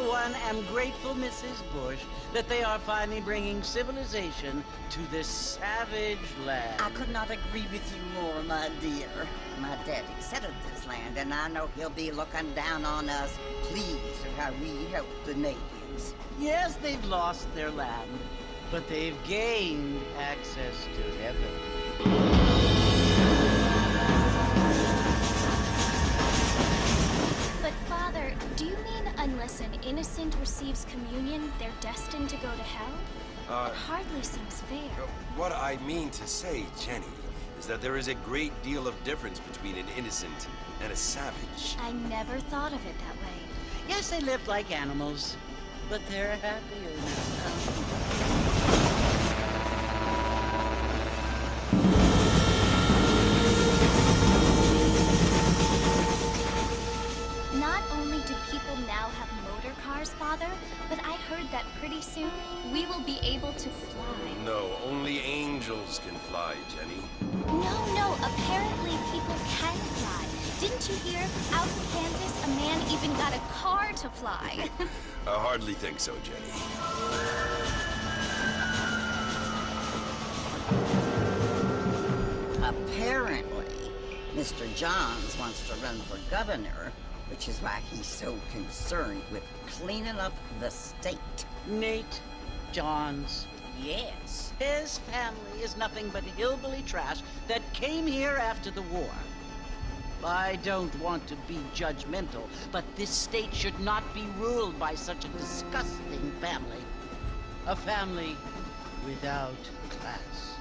one, am grateful, Mrs. Bush, that they are finally bringing civilization to this savage land. I could not agree with you more, my dear. My daddy settled this land, and I know he'll be looking down on us, pleased at how we help the natives. Yes, they've lost their land, but they've gained access to heaven. But Father, do you mean unless an innocent receives communion, they're destined to go to hell? It hardly seems fair. What I mean to say, Jenny, is that there is a great deal of difference between an innocent and a savage. I never thought of it that way. Yes, they lived like animals, but they're happier now. Not only do people now have motor cars, Father, but I heard that pretty soon we will be able to fly. No, only angels can fly, Jenny. No, apparently people can fly. Didn't you hear? Out in Kansas, a man even got a car to fly. I hardly think so, Jenny. Apparently, Mr. Johns wants to run for governor, which is why he's so concerned with cleaning up the state. Nate Johns. Yes. His family is nothing but hillbilly trash that came here after the war. I don't want to be judgmental, but this state should not be ruled by such a disgusting family. A family without class.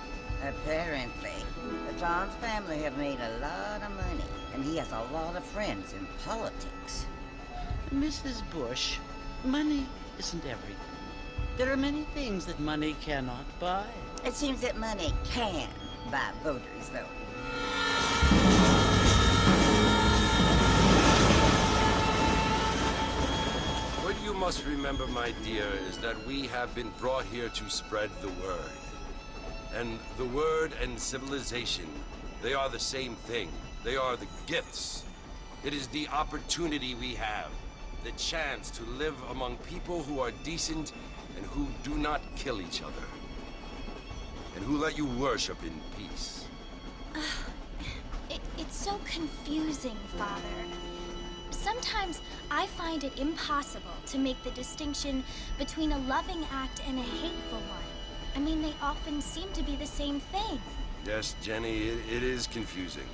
Apparently, the Johns family have made a lot of money, and he has a lot of friends in politics. Mrs. Bush, money isn't everything. There are many things that money cannot buy. It seems that money can buy voters, though. What you must remember, my dear, is that we have been brought here to spread the word. And the word and civilization, they are the same thing. They are the gifts. It is the opportunity we have, the chance to live among people who are decent and who do not kill each other, and who let you worship in peace. It's so confusing, Father. Sometimes I find it impossible to make the distinction between a loving act and a hateful one. I mean, they often seem to be the same thing. Yes, Jenny, it is confusing.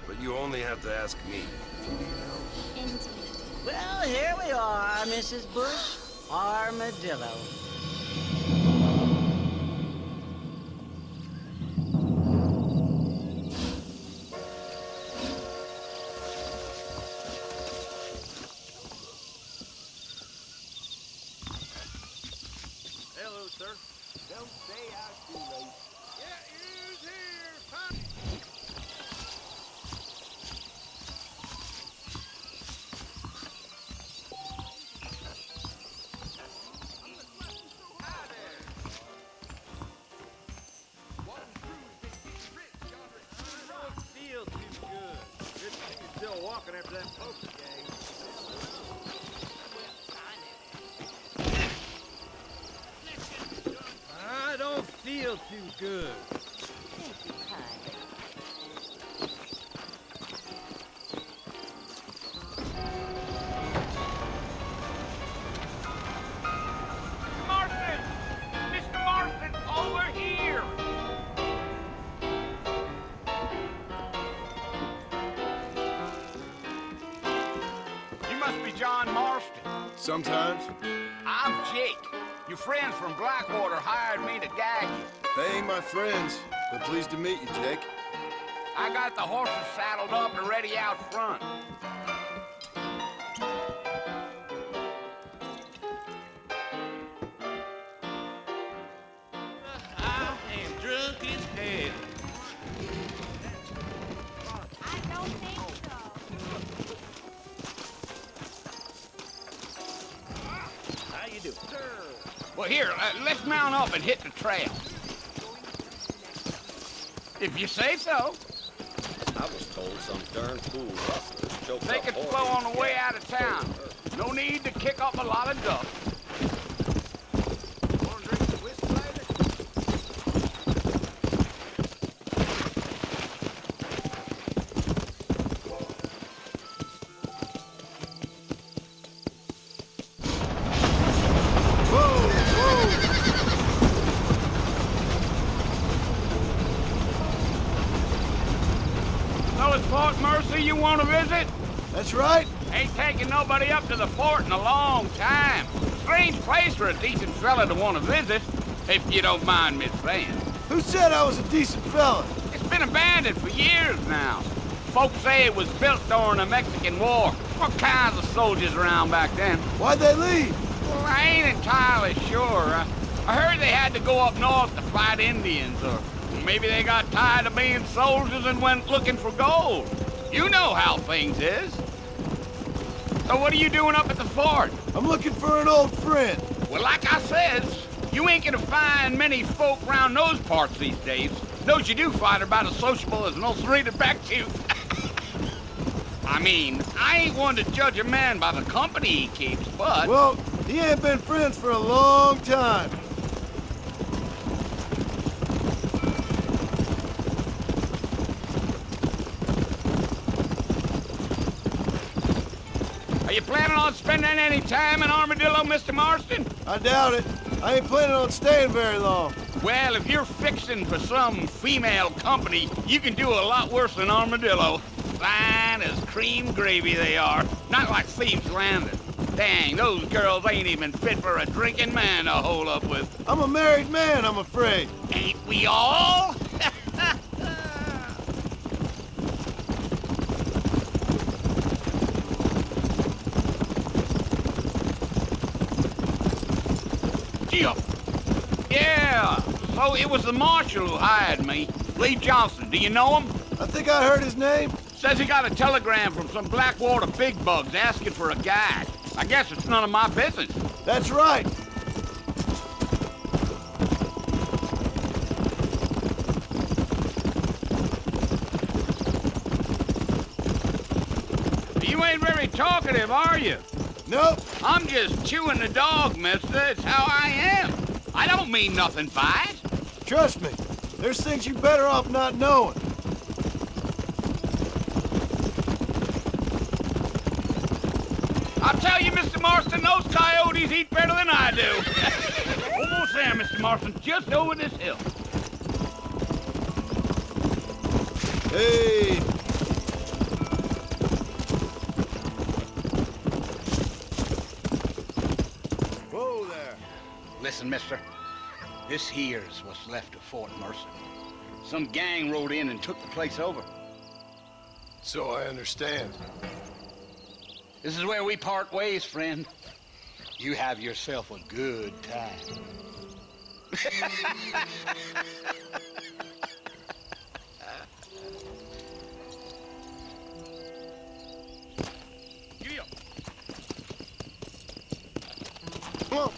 But you only have to ask me. Indeed. Well, here we are, Mrs. Bush. Armadillo. Hello, sir. Don't stay out too late. Yeah, who's here? Pop. Hi there. Walking through has been getting rich yonder. I don't feel too good. Good thing you're still walking after that poker game. I don't feel too good. Thank you kindly. Marston! Mr. Marston, over here! You must be John Marston. Sometimes. I'm Jake. Your friends from Blackwater hired me to guide you. They ain't my friends, but pleased to meet you, Jake. I got the horses saddled up and ready out front. I am drunk as hell. I don't think so. How you doing? Well, here, let's mount up and hit the trail. If you say so. I was told some darn fool rustlers choked They up could horses flow on the way and out of town. No need to kick up a lot of dust. Want to drink some whiskey later? So it's Fort Mercy you want to visit? That's right. Ain't taking nobody up to the fort in a long time. Strange place for a decent fella to want to visit, if you don't mind me saying. Who said I was a decent fella? It's been abandoned for years now. Folks say it was built during the Mexican War. What kinds of soldiers around back then? Why'd they leave? Well, I ain't entirely sure. I heard they had to go up north to fight Indians, or maybe they got tired of being soldiers and went looking for gold. You know how things is. So what are you doing up at the fort? I'm looking for an old friend. Well, like I says, you ain't gonna find many folk round those parts these days. Those you do find are about as sociable as an old serrated back tooth. I mean, I ain't one to judge a man by the company he keeps, but... Well, he ain't been friends for a long time. Are you planning on spending any time in Armadillo, Mr. Marston? I doubt it. I ain't planning on staying very long. Well, if you're fixing for some female company, you can do a lot worse than Armadillo. Fine as cream gravy they are. Not like Thieves Landing. Dang, those girls ain't even fit for a drinking man to hold up with. I'm a married man, I'm afraid. Ain't we all? Yeah, so it was the marshal who hired me. Lee Johnson, do you know him? I think I heard his name. Says he got a telegram from some Blackwater big bugs asking for a guide. I guess it's none of my business. That's right. You ain't very talkative, are you? Nope. I'm just chewing the dog, mister. It's how I am. I don't mean nothing by it. Trust me. There's things you're better off not knowing. I'll tell you, Mr. Marston, those coyotes eat better than I do. Almost there, Mr. Marston, just over this hill. Hey. Whoa there. Listen, mister. This here's what's left of Fort Mercy. Some gang rode in and took the place over. So I understand. This is where we part ways, friend. You have yourself a good time. Giddy up. Come on.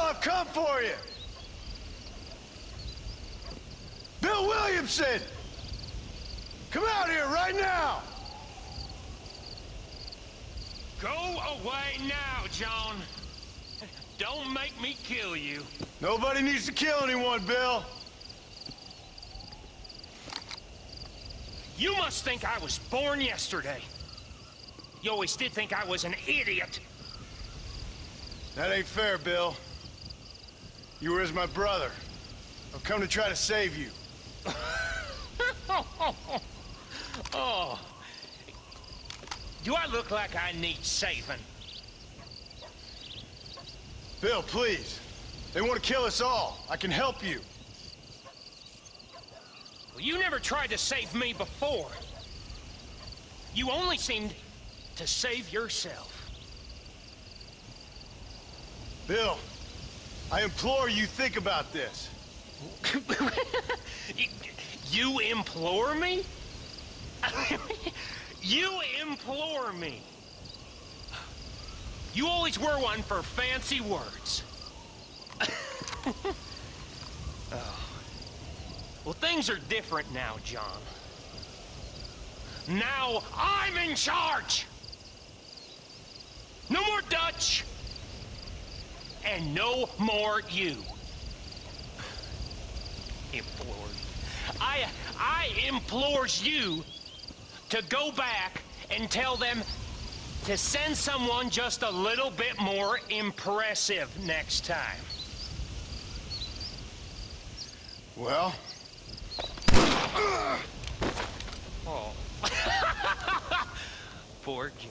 I've come for you! Bill Williamson! Come out here right now! Go away now, John. Don't make me kill you. Nobody needs to kill anyone, Bill. You must think I was born yesterday. You always did think I was an idiot. That ain't fair, Bill. You were as my brother. I've come to try to save you. Oh. Do I look like I need saving? Bill, please. They want to kill us all. I can help you. Well, you never tried to save me before. You only seemed to save yourself. Bill, I implore you, think about this. You implore me? You implore me? You always were one for fancy words. Oh. Well, things are different now, John. Now I'm in charge! No more Dutch! And no more you. Implores. I implores you to go back and tell them to send someone just a little bit more impressive next time. Well? Oh. Poor John.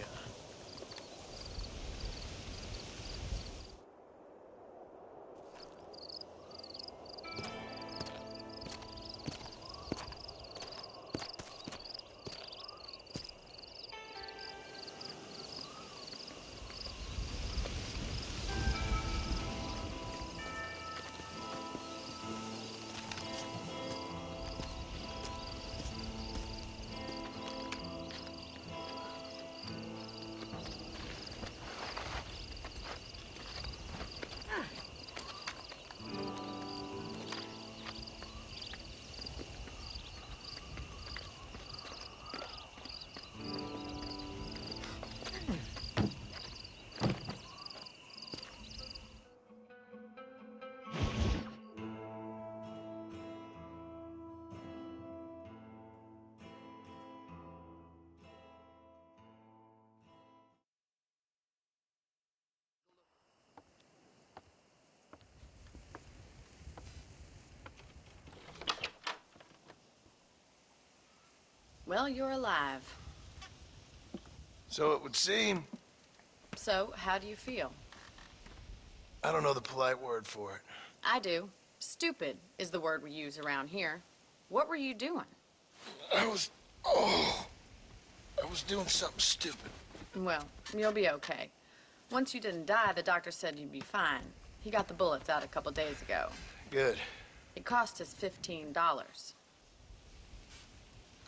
Well, you're alive. So it would seem. So, how do you feel? I don't know the polite word for it. I do. Stupid is the word we use around here. What were you doing? I was doing something stupid. Well, you'll be okay. Once you didn't die, the doctor said you'd be fine. He got the bullets out a couple days ago. Good. It cost us $15.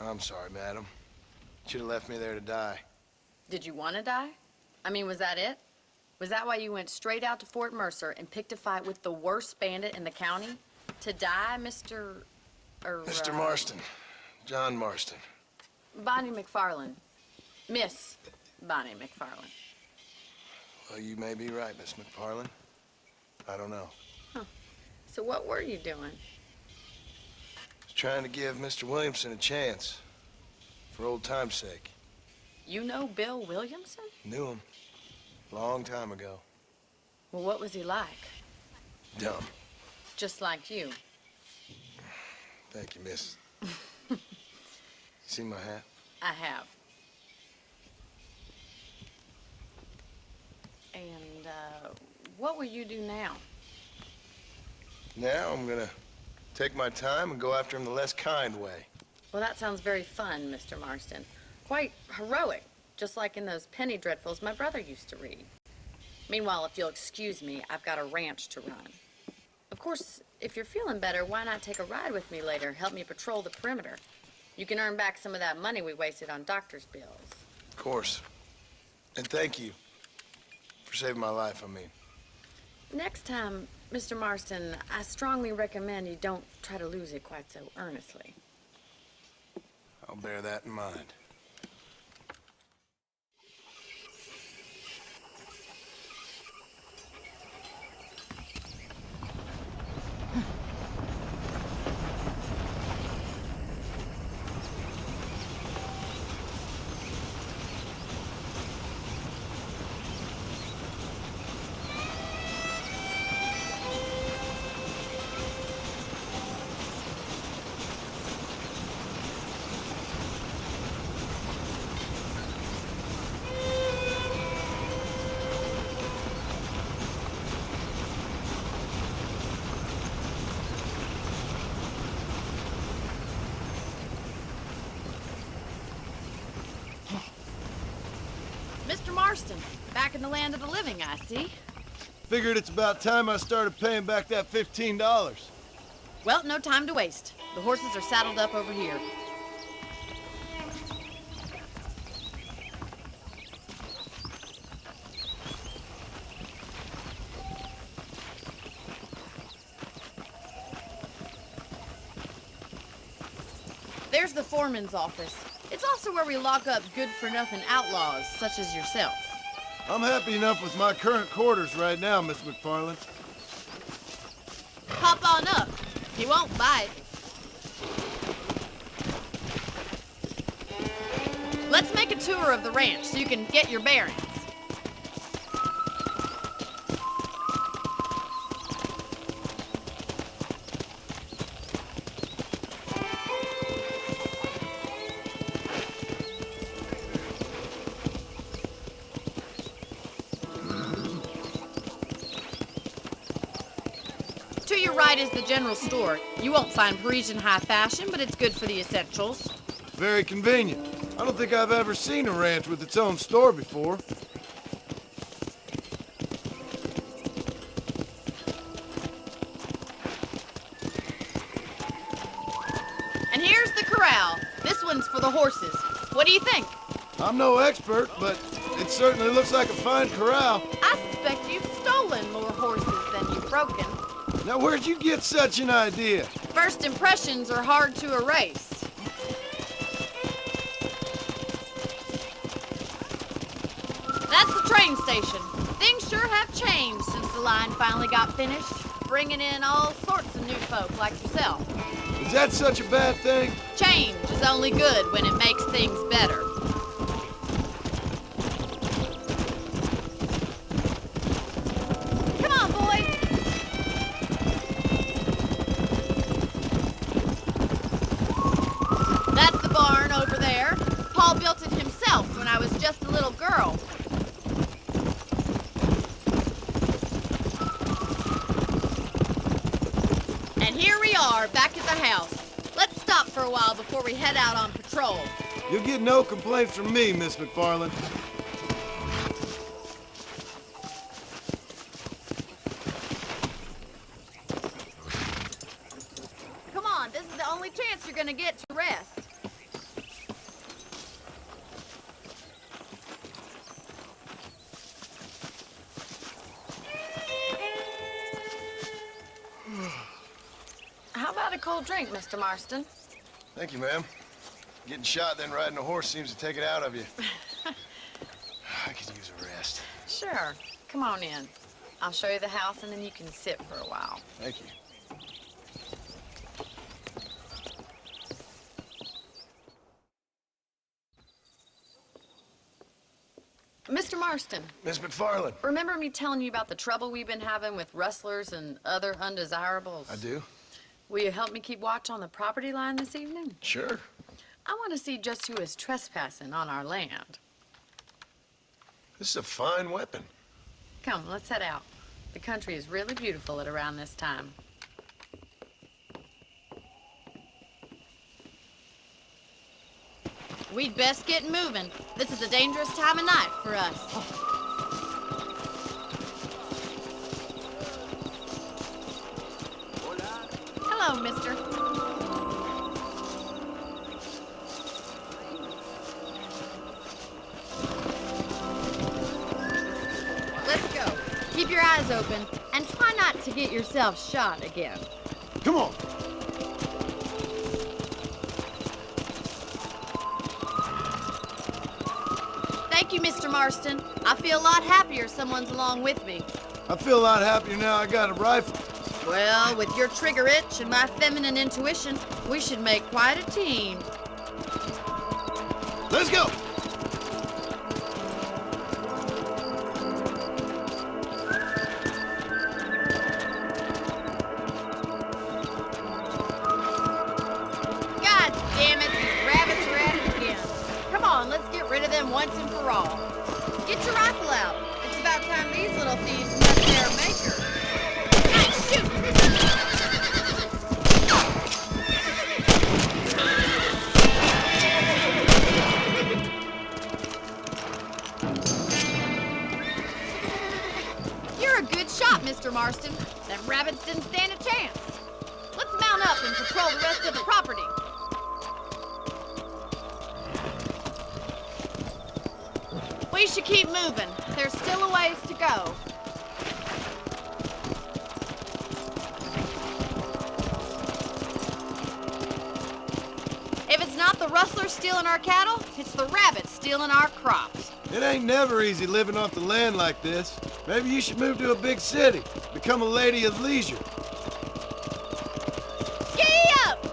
I'm sorry, madam. Should have left me there to die. Did you want to die? I mean, was that it? Was that why you went straight out to Fort Mercer and picked a fight with the worst bandit in the county? To die, Mr. Mr. Marston. John Marston. Bonnie McFarland. Miss Bonnie McFarland. Well, you may be right, Miss McFarland. I don't know. So what were you doing? I was trying to give Mr. Williamson a chance. For old time's sake. You know Bill Williamson? Knew him. Long time ago. Well, what was he like? Dumb. Just like you. Thank you, miss. You see my hat? I have. And, what will you do now? Now I'm gonna take my time and go after him the less kind way. Well, that sounds very fun, Mr. Marston. Quite heroic, just like in those penny dreadfuls my brother used to read. Meanwhile, if you'll excuse me, I've got a ranch to run. Of course, if you're feeling better, why not take a ride with me later? Help me patrol the perimeter. You can earn back some of that money we wasted on doctor's bills. Of course. And thank you for saving my life, I mean. Next time, Mr. Marston, I strongly recommend you don't try to lose it quite so earnestly. I'll bear that in mind. Mr. Marston, back in the land of the living, I see. Figured it's about time I started paying back that $15. Well, no time to waste. The horses are saddled up over here. There's the foreman's office. It's also where we lock up good-for-nothing outlaws, such as yourself. I'm happy enough with my current quarters right now, Miss McFarland. Hop on up. He won't bite. Let's make a tour of the ranch so you can get your bearings. To your right is the general store. You won't find Parisian high fashion, but it's good for the essentials. Very convenient. I don't think I've ever seen a ranch with its own store before. And here's the corral. This one's for the horses. What do you think? I'm no expert, but it certainly looks like a fine corral. I suspect you've stolen more horses than you've broken. Now, where'd you get such an idea? First impressions are hard to erase. That's the train station. Things sure have changed since the line finally got finished, bringing in all sorts of new folk like yourself. Is that such a bad thing? Change is only good when it makes things better. Come on, boys. That's the barn over there. Paul built it himself when I was just a little girl. And here we are, back at the house. Let's stop for a while before we head out on patrol. You'll get no complaints from me, Miss McFarland. Come on, this is the only chance you're gonna get to rest. How about a cold drink, Mr. Marston? Thank you, ma'am. Getting shot, then riding a horse seems to take it out of you. I could use a rest. Sure. Come on in. I'll show you the house and then you can sit for a while. Thank you. Mr. Marston, Miss McFarland. remember me telling you about the trouble we've been having with rustlers and other undesirables? I do. Will you help me keep watch on the property line this evening? Sure. I want to see just who is trespassing on our land. This is a fine weapon. Come, let's head out. The country is really beautiful at around this time. We'd best get moving. This is a dangerous time of night for us. Hello, mister. Let's go. Keep your eyes open and try not to get yourself shot again. Come on. Thank you, Mr. Marston. I feel a lot happier someone's along with me. I feel a lot happier now I got a rifle. Well, with your trigger itch and my feminine intuition, we should make quite a team. Let's go. God damn it, these rabbits are at it again. Come on, let's get rid of them once and for all. Get your rifle out. It's about time these little thieves met their maker. Hey, shoot! You're a good shot. Mr. Marston. Them rabbits didn't stand a chance. Let's mount up and patrol the rest of the property. We should keep moving. There's still a ways to go. If it's not the rustlers stealing our cattle, it's the rabbits stealing our crops. It ain't never easy living off the land like this. Maybe you should move to a big city, become a lady of leisure. Giddy up!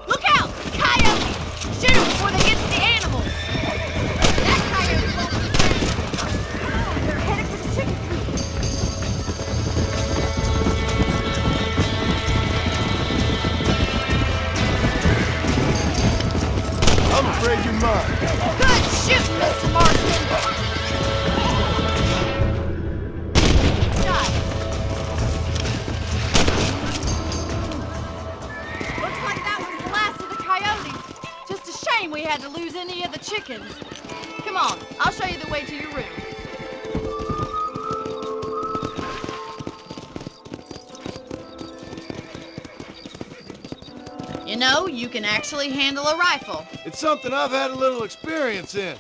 Look out! Coyote! Shoot 'em before they get to the animals! That coyote won't be friendly. They're headed for the chicken coop. I'm afraid you're mine. Good shooting, Mr. Marston! Shot. Looks like that was the last of the coyotes. Just a shame we had to lose any of the chickens. Come on, I'll show you the way to your room. You know, you can actually handle a rifle. It's something I've had a little experience in.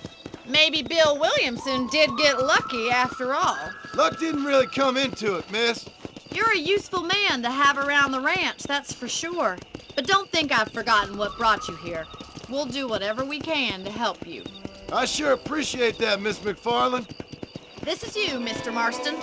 Maybe Bill Williamson did get lucky after all. Luck didn't really come into it, miss. You're a useful man to have around the ranch, that's for sure. But don't think I've forgotten what brought you here. We'll do whatever we can to help you. I sure appreciate that, Miss McFarland. This is you, Mr. Marston.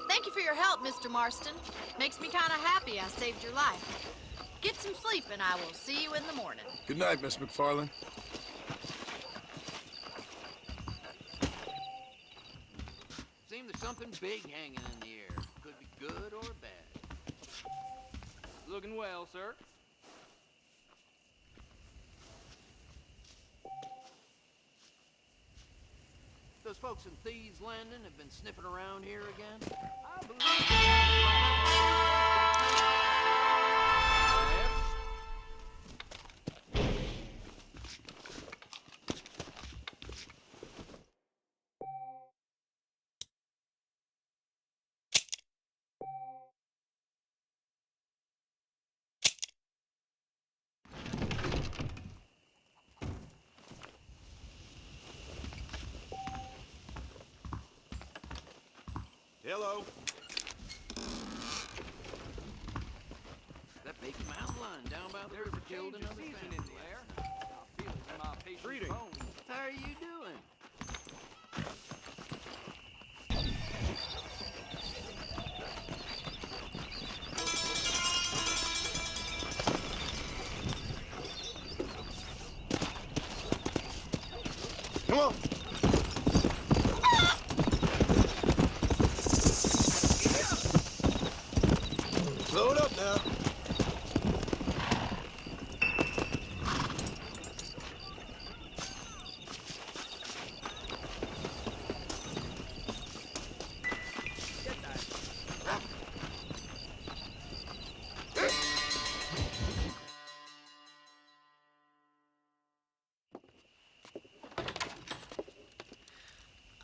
Thank you for your help, Mr. Marston. Makes me kind of happy I saved your life. Get some sleep and I will see you in the morning. Good night, Miss McFarland. Seems there's something big hanging in the air. Could be good or bad. Looking well, sir. Those folks in Thieves Landing have been sniffing around here again? I Hello. That big mountain lion down by the river killed another family in there. I feel it in my patient's bones. How are you doing? Come on. Slow it up now.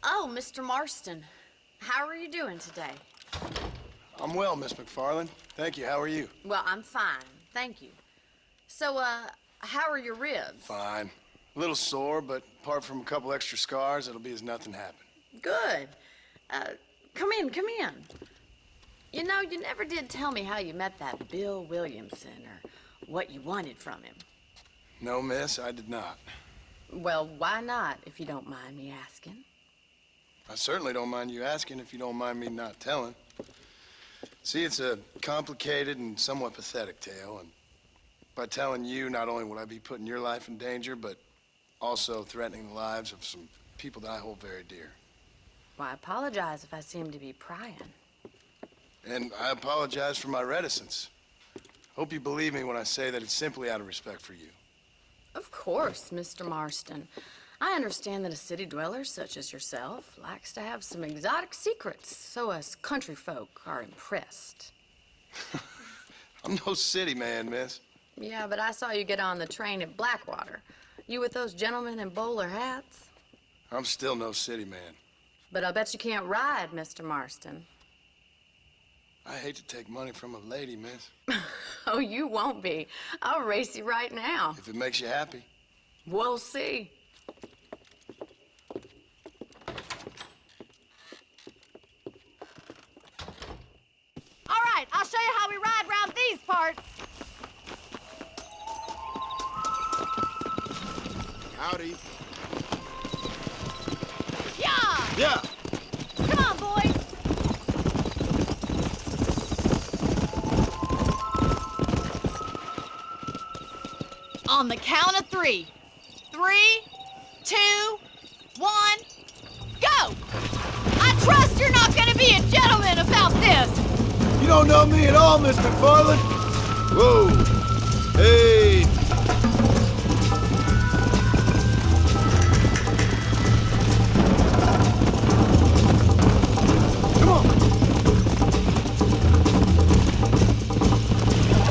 Oh, Mr. Marston. How are you doing today? I'm well, Miss McFarland. Thank you. How are you? Well, I'm fine. Thank you. So, how are your ribs? Fine. A little sore, but apart from a couple extra scars, it'll be as nothing happened. Good. Come in, come in. You know, you never did tell me how you met that Bill Williamson or what you wanted from him. No, miss, I did not. Well, why not, if you don't mind me asking? I certainly don't mind you asking if you don't mind me not telling. See, it's a complicated and somewhat pathetic tale, and by telling you, not only would I be putting your life in danger, but also threatening the lives of some people that I hold very dear. Well, I apologize if I seem to be prying. And I apologize for my reticence. Hope you believe me when I say that it's simply out of respect for you. Of course, Mr. Marston. I understand that a city dweller such as yourself likes to have some exotic secrets, so us country folk are impressed. I'm no city man, miss. Yeah, but I saw you get on the train at Blackwater. You with those gentlemen in bowler hats? I'm still no city man. But I bet you can't ride, Mr. Marston. I hate to take money from a lady, miss. Oh, you won't be. I'll race you right now. If it makes you happy. We'll see. All right, I'll show you how we ride around these parts. Howdy. Yeah! Yeah. Come on, boys. On the count of 3. 3, 2, 1, go! I trust you're not gonna be a gentleman about this. You don't know me at all, Miss McFarland. Whoa. Hey. Come on.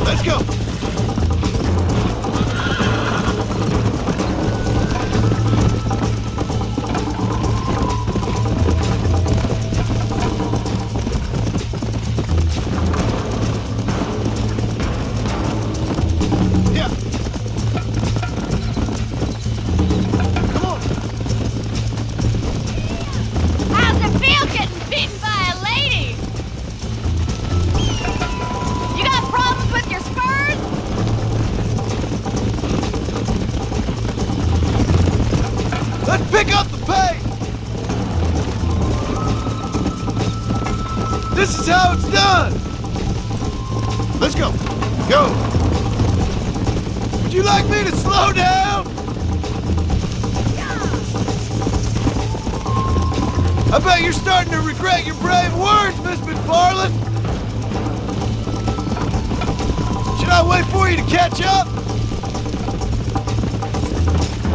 Let's go. Yeah. Come on. How's it feel getting beaten by a lady? You got problems with your spurs? Let's pick up the pace. This is how it's done. Let's go. Go. Would you like me to slow down? I bet you're starting to regret your brave words, Miss McFarland. Should I wait for you to catch up?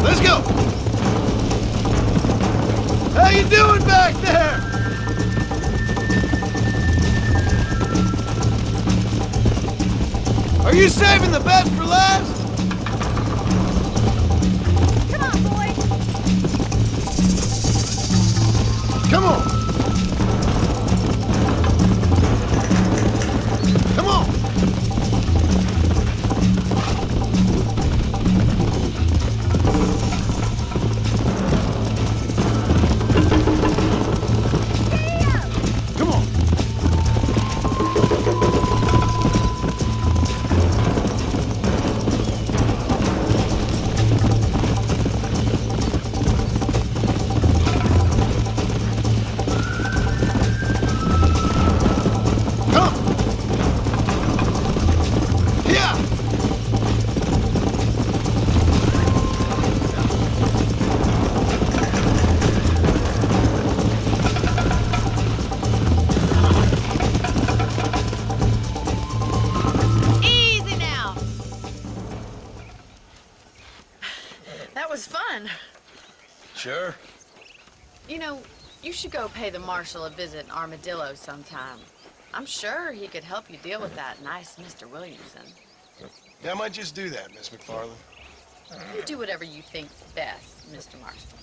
Let's go. How you doing back there? Are you saving the best for last? Come on, boys. Come on. Come on. Come on. Come. Yeah. Easy now. That was fun. Sure. You know, you should go pay the marshal a visit in Armadillo sometime. I'm sure he could help you deal with that nice Mr. Williamson. Yeah, I might just do that, Miss McFarland. You do whatever you think's best, Mr. Marston.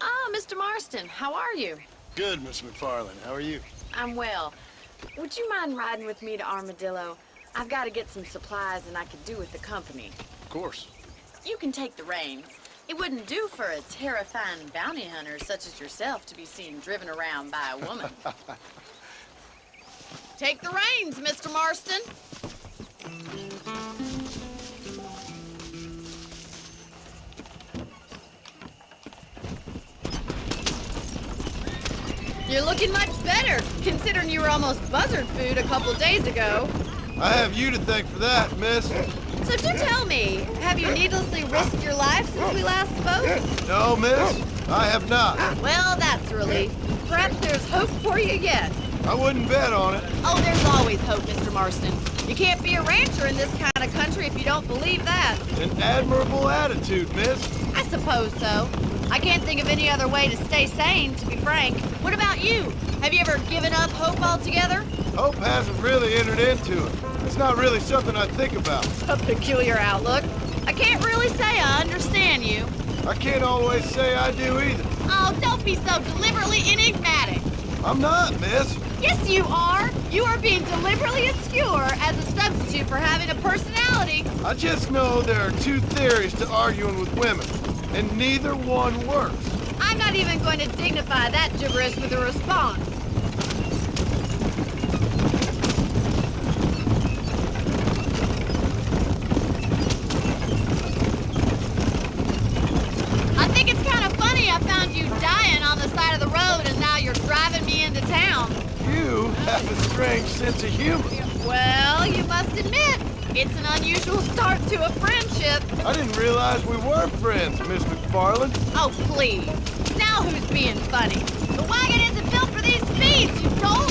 Ah, Mr. Marston, how are you? Good, Miss McFarland. How are you? I'm well. Would you mind riding with me to Armadillo? I've got to get some supplies and I could do with the company. Of course. You can take the reins. It wouldn't do for a terrifying bounty hunter such as yourself to be seen driven around by a woman. Take the reins, Mr. Marston. You're looking much better, considering you were almost buzzard food a couple days ago. I have you to thank for that, miss. So do tell me, have you needlessly risked your life since we last spoke? No, miss, I have not. Well, that's a relief. Perhaps there's hope for you yet. I wouldn't bet on it. Oh, there's always hope, Mr. Marston. You can't be a rancher in this kind of country if you don't believe that. An admirable attitude, miss. I suppose so. I can't think of any other way to stay sane, to be frank. What about you? Have you ever given up hope altogether? Hope hasn't really entered into it. It's not really something I think about. A peculiar outlook. I can't really say I understand you. I can't always say I do either. Oh, don't be so deliberately enigmatic. I'm not, miss. Yes, you are. You are being deliberately obscure as a substitute for having a personality. I just know there are two theories to arguing with women, and neither one works. I'm not even going to dignify that gibberish with a response. I think it's kind of funny I found you dying on the side of the road and now you're driving me into town. You have a strange sense of humor. Well, you must admit, it's an unusual start to a friendship. I didn't realize we were friends, Miss McFarland. Oh, please. Now who's being funny? The wagon isn't built for these speeds, you dolt!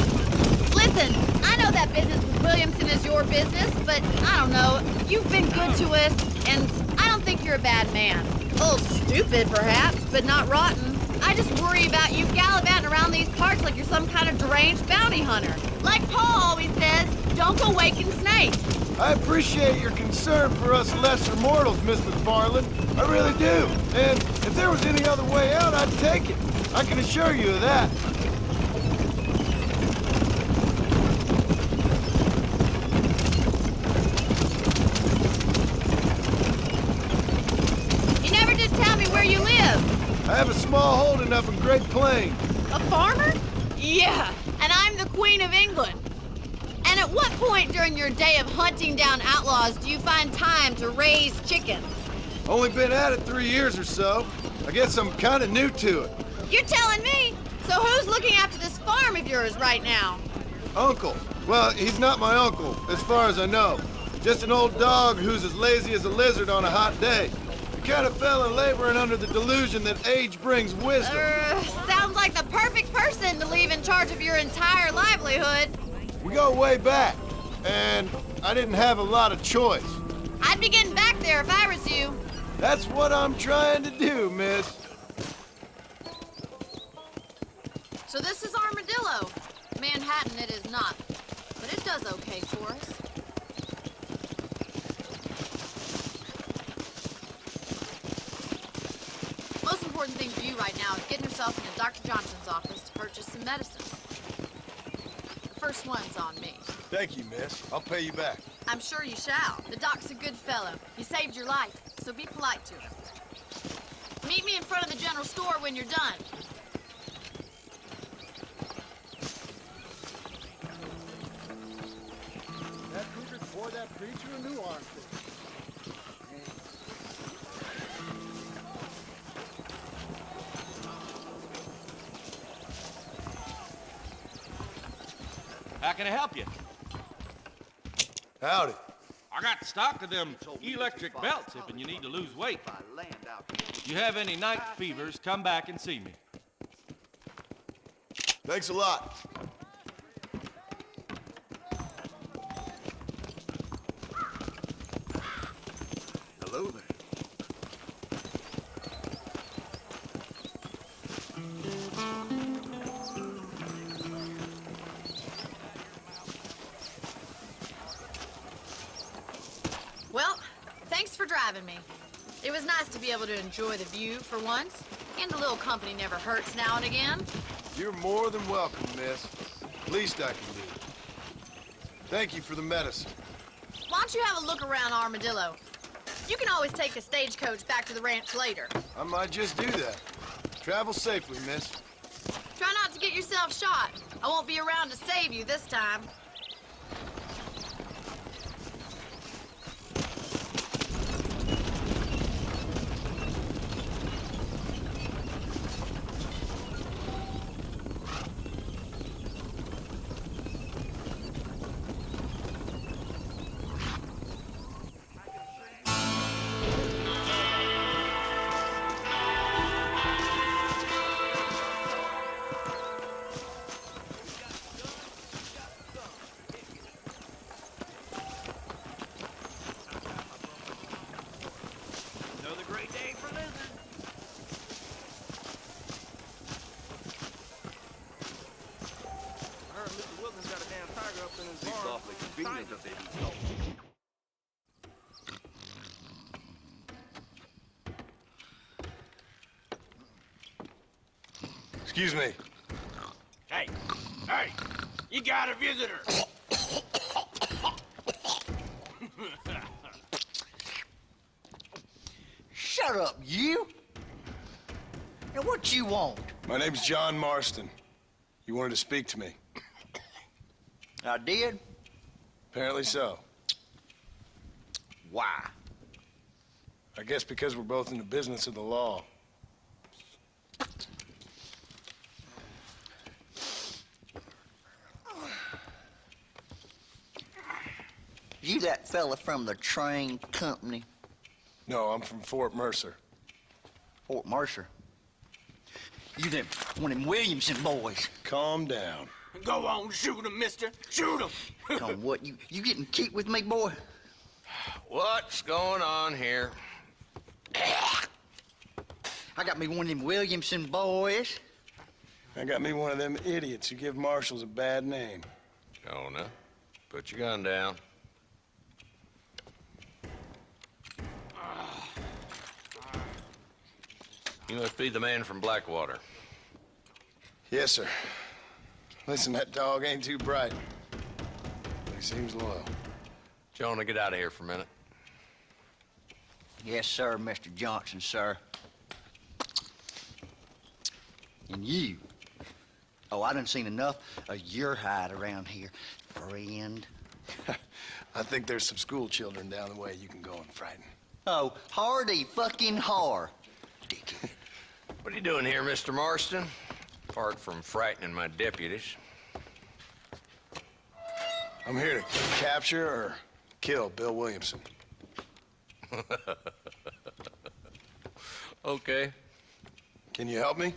Listen, I know that business with Williamson is your business, but I don't know. You've been good to us, and I don't think you're a bad man. A little stupid, perhaps, but not rotten. I just worry about you gallivanting around these parts like you're some kind of deranged bounty hunter. Like Paul always says, don't go waking snakes. I appreciate your concern for us lesser mortals, Miss McFarland. I really do. And if there was any other way out, I'd take it. I can assure you of that. You never did tell me where you live. I have a small holding up in Great Plains. A farmer? Yeah, and I'm the Queen of England. And at what point during your day of hunting down outlaws do you find time to raise chickens? Only been at it 3 years or so. I guess I'm kind of new to it. You're telling me? So who's looking after this farm of yours right now? Uncle. Well, he's not my uncle, as far as I know. Just an old dog who's as lazy as a lizard on a hot day. The kind of fella laboring under the delusion that age brings wisdom. Sounds like the perfect person to leave in charge of your entire livelihood. We go way back, and I didn't have a lot of choice. I'd be getting back there if I was you. That's what I'm trying to do, miss. So this is Armadillo. Manhattan it is not, but it does okay for us. Most important thing for you right now is getting yourself into Dr. Johnson's office to purchase some medicine. The first one's on me. Thank you, miss. I'll pay you back. I'm sure you shall. The doc's a good fellow. He saved your life, so be polite to him. Meet me in front of the general store when you're done. That cougar tore that preacher a new arm. How can I help you? Howdy. I got stock of them electric belts if you need to lose weight. If you have any night fevers, come back and see me. Thanks a lot. Hello there. Well, thanks for driving me. It was nice to be able to enjoy the view for once, and a little company never hurts now and again. You're more than welcome, miss. Least I can do. Thank you for the medicine. Why don't you have a look around Armadillo? You can always take a stagecoach back to the ranch later. I might just do that. Travel safely, miss. Try not to get yourself shot. I won't be around to save you this time. Seems awfully convenient that they be stolen. Excuse me. Hey, you got a visitor. Shut up, you! Now what you want? My name's John Marston. You wanted to speak to me. I did? Apparently so. Why? I guess because we're both in the business of the law. You that fella from the train company? No, I'm from Fort Mercer. Fort Mercer? You them one of them Williamson boys? Calm down. Go on, shoot him, mister. Shoot him. Come what, you getting cute with me, boy? What's going on here? I got me one of them Williamson boys. I got me one of them idiots who give marshals a bad name. Jonah, put your gun down. You must be the man from Blackwater. Yes, sir. Listen, that dog ain't too bright, but he seems loyal. Jonah, get out of here for a minute. Yes, sir, Mr. Johnson, sir. And you. Oh, I done seen enough of your hide around here, friend. I think there's some school children down the way you can go and frighten. Oh, hardy fucking har. What are you doing here, Mr. Marston? Apart from frightening my deputies. I'm here to capture or kill Bill Williamson. Okay. Can you help me?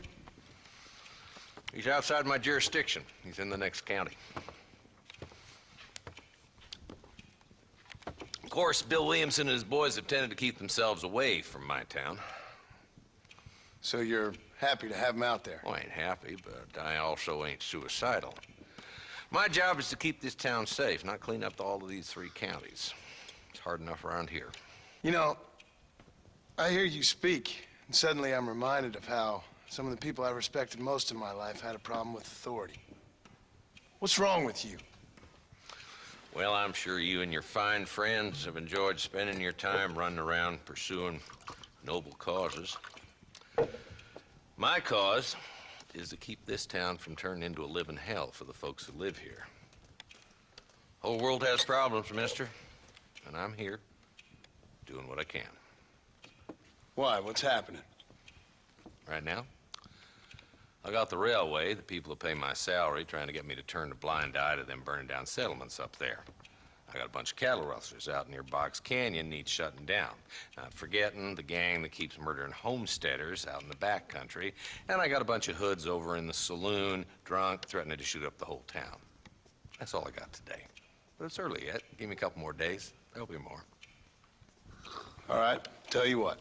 He's outside my jurisdiction. He's in the next county. Of course, Bill Williamson and his boys have tended to keep themselves away from my town. So you're happy to have him out there? Well, I ain't happy, but I also ain't suicidal. My job is to keep this town safe, not clean up all of these 3 counties. It's hard enough around here. You know, I hear you speak, and suddenly I'm reminded of how some of the people I respected most in my life had a problem with authority. What's wrong with you? Well, I'm sure you and your fine friends have enjoyed spending your time running around pursuing noble causes. My cause is to keep this town from turning into a living hell for the folks who live here. Whole world has problems, mister, and I'm here doing what I can. Why? What's happening? Right now, I got the railway, the people who pay my salary, trying to get me to turn a blind eye to them burning down settlements up there. I got a bunch of cattle rustlers out near Box Canyon needs shutting down. Not forgetting the gang that keeps murdering homesteaders out in the back country. And I got a bunch of hoods over in the saloon, drunk, threatening to shoot up the whole town. That's all I got today. But it's early yet. Give me a couple more days. There'll be more. All right, tell you what.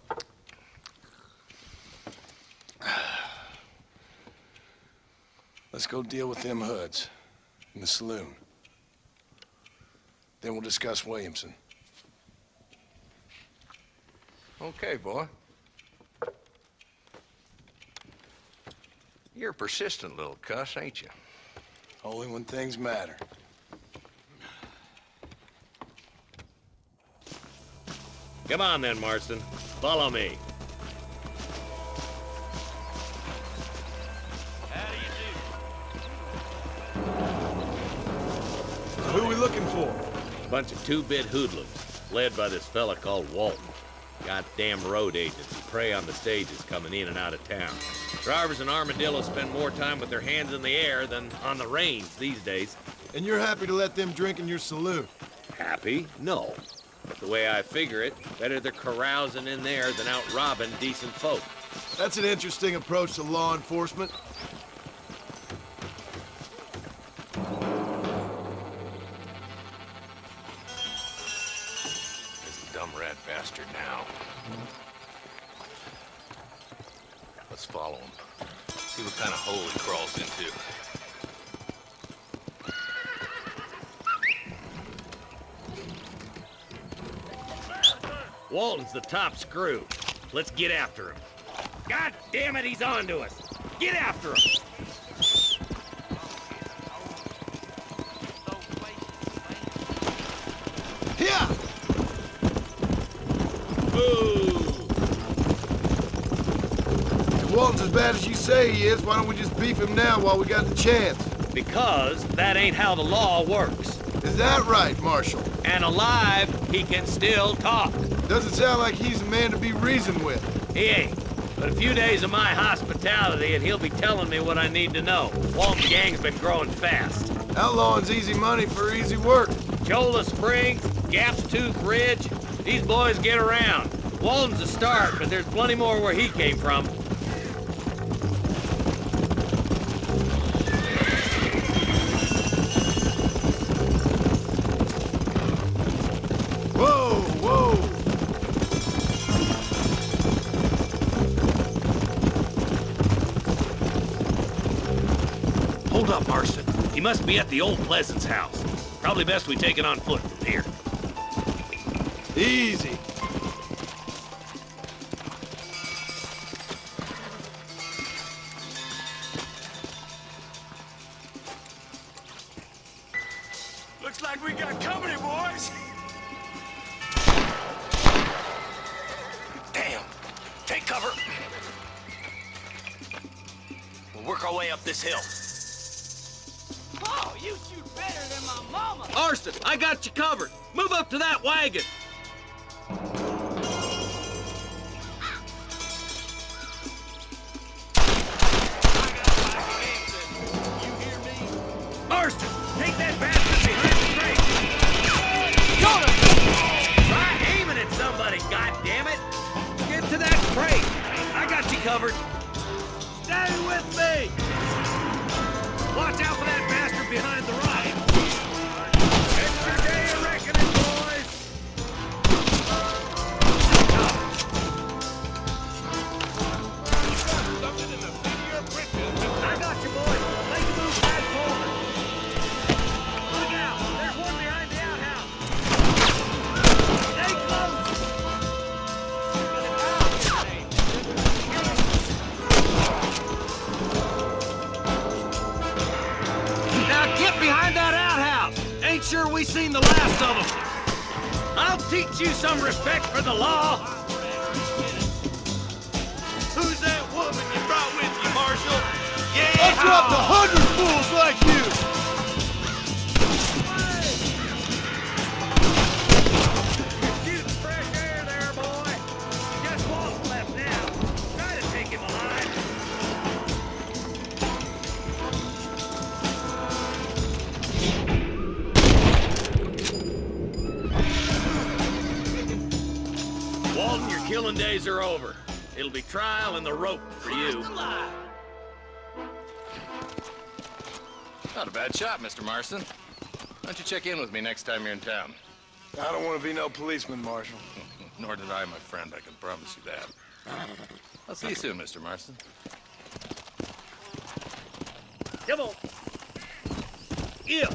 Let's go deal with them hoods in the saloon. Then we'll discuss Williamson. Okay, boy. You're a persistent little cuss, ain't you? Only when things matter. Come on then, Marston. Follow me. Who are we looking for? Bunch of two-bit hoodlums, led by this fella called Walton. Goddamn road agents who prey on the stages coming in and out of town. Drivers and armadillos spend more time with their hands in the air than on the reins these days. And you're happy to let them drink in your saloon? Happy? No. But the way I figure it, better they're carousing in there than out robbing decent folk. That's an interesting approach to law enforcement. Dumb rat bastard now. Let's follow him. See what kind of hole he crawls into. Walton's the top screw. Let's get after him. God damn it, he's on to us. Get after him. Here! Ooh. If Walton's as bad as you say he is, why don't we just beef him now while we got the chance? Because that ain't how the law works. Is that right, Marshal? And alive, he can still talk. Doesn't sound like he's a man to be reasoned with. He ain't. But a few days of my hospitality and he'll be telling me what I need to know. Walton's gang's been growing fast. Outlawing's easy money for easy work. Cholla Springs, Gap's Tooth Ridge, these boys get around. Walton's a start, but there's plenty more where he came from. Whoa, whoa! Hold up, Marston. He must be at the old Pleasance house. Probably best we take it on foot from here. Easy. Looks like we got company, boys. Damn. Take cover. We'll work our way up this hill. Oh, you shoot better than my mama. Marston, I got you covered. Move up to that wagon. Marston, take that bastard behind the crate. Try aiming at somebody, goddammit. Get to that crate. I got you covered. Stay with me. Watch out for that bastard behind the rock. It's your day of reckoning, boys. I got you, boys. Make a move back forward. Look out. There's one behind the outhouse. Stay close. Now get behind that outhouse. Ain't sure we seen the last of them. I'll teach you some respect for the law. Who's that woman you brought with you, Marshal? I dropped 100 fools like you! You're shooting fresh air there, boy. Just Walton left now. Try to take him alive. Walton, your killing days are over. It'll be trial and the rope for you. Not a bad shot, Mr. Marston. Why don't you check in with me next time you're in town? I don't want to be no policeman, Marshal. Nor did I, my friend. I can promise you that. I'll see you soon, Mr. Marston. Come on. Yeah.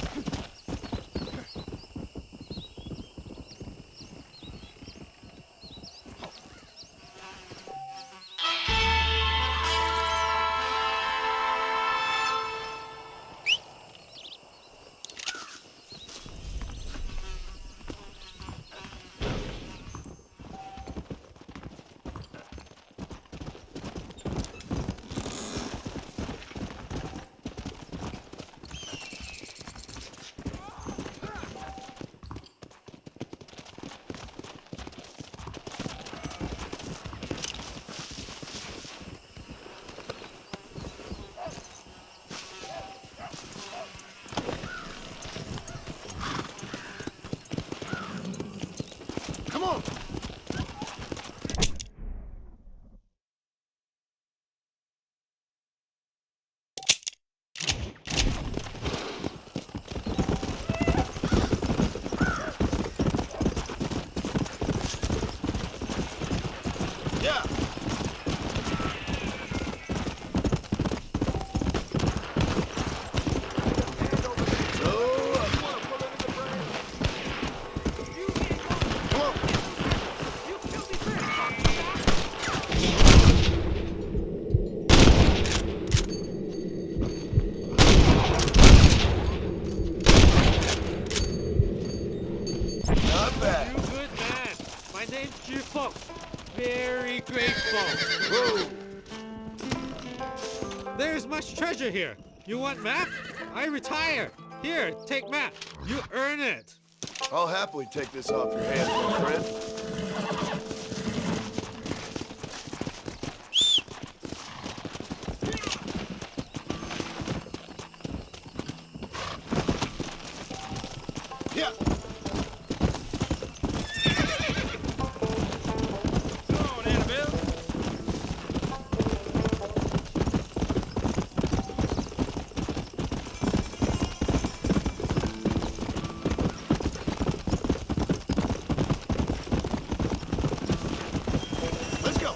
grateful. Very grateful. Whoa! There's much treasure here. You want map? I retire. Here, take map. You earn it. I'll happily take this off your hands, my friend. Yeah. Come on, Annabelle. Let's go.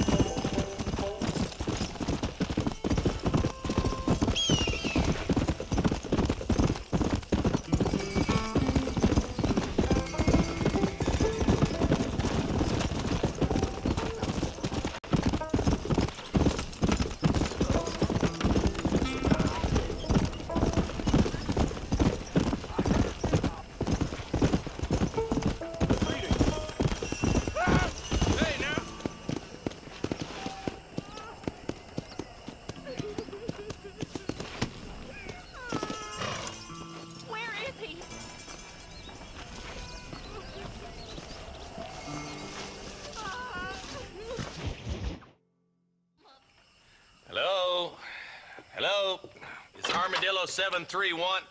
Where is he? Hello? Hello? It's Armadillo 731.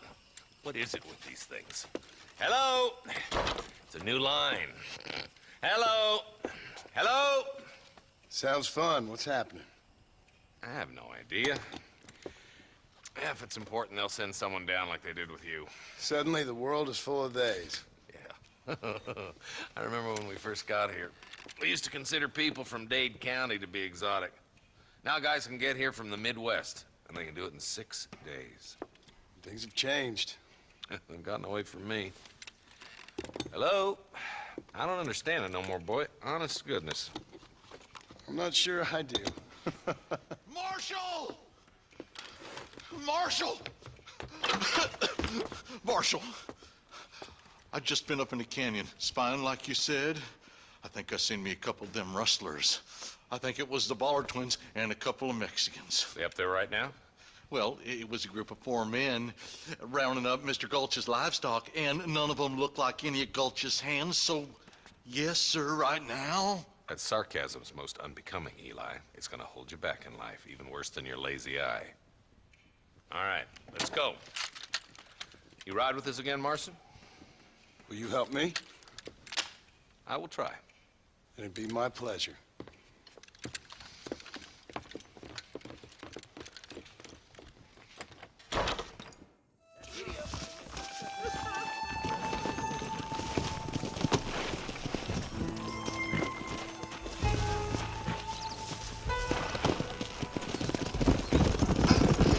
What is it with these things? Hello? It's a new line. Hello? Hello? Sounds fun. What's happening? I have no idea. If it's important, they'll send someone down like they did with you. Suddenly, the world is full of days. Yeah. I remember when we first got here. We used to consider people from Dade County to be exotic. Now guys can get here from the Midwest, and they can do it in 6 days. Things have changed. They've gotten away from me. Hello? I don't understand it no more, boy. Honest to goodness. I'm not sure I do. Marshall! Marshall! Marshall! I just been up in the canyon, spying like you said. I think I seen me a couple of them rustlers. I think it was the Ballard twins and a couple of Mexicans. They up there right now? Well, it was a group of 4 men rounding up Mr. Gulch's livestock, and none of them looked like any of Gulch's hands, so yes, sir, right now. That sarcasm's most unbecoming, Eli. It's gonna hold you back in life, even worse than your lazy eye. All right, let's go. You ride with us again, Marston? Will you help me? I will try. It'd be my pleasure.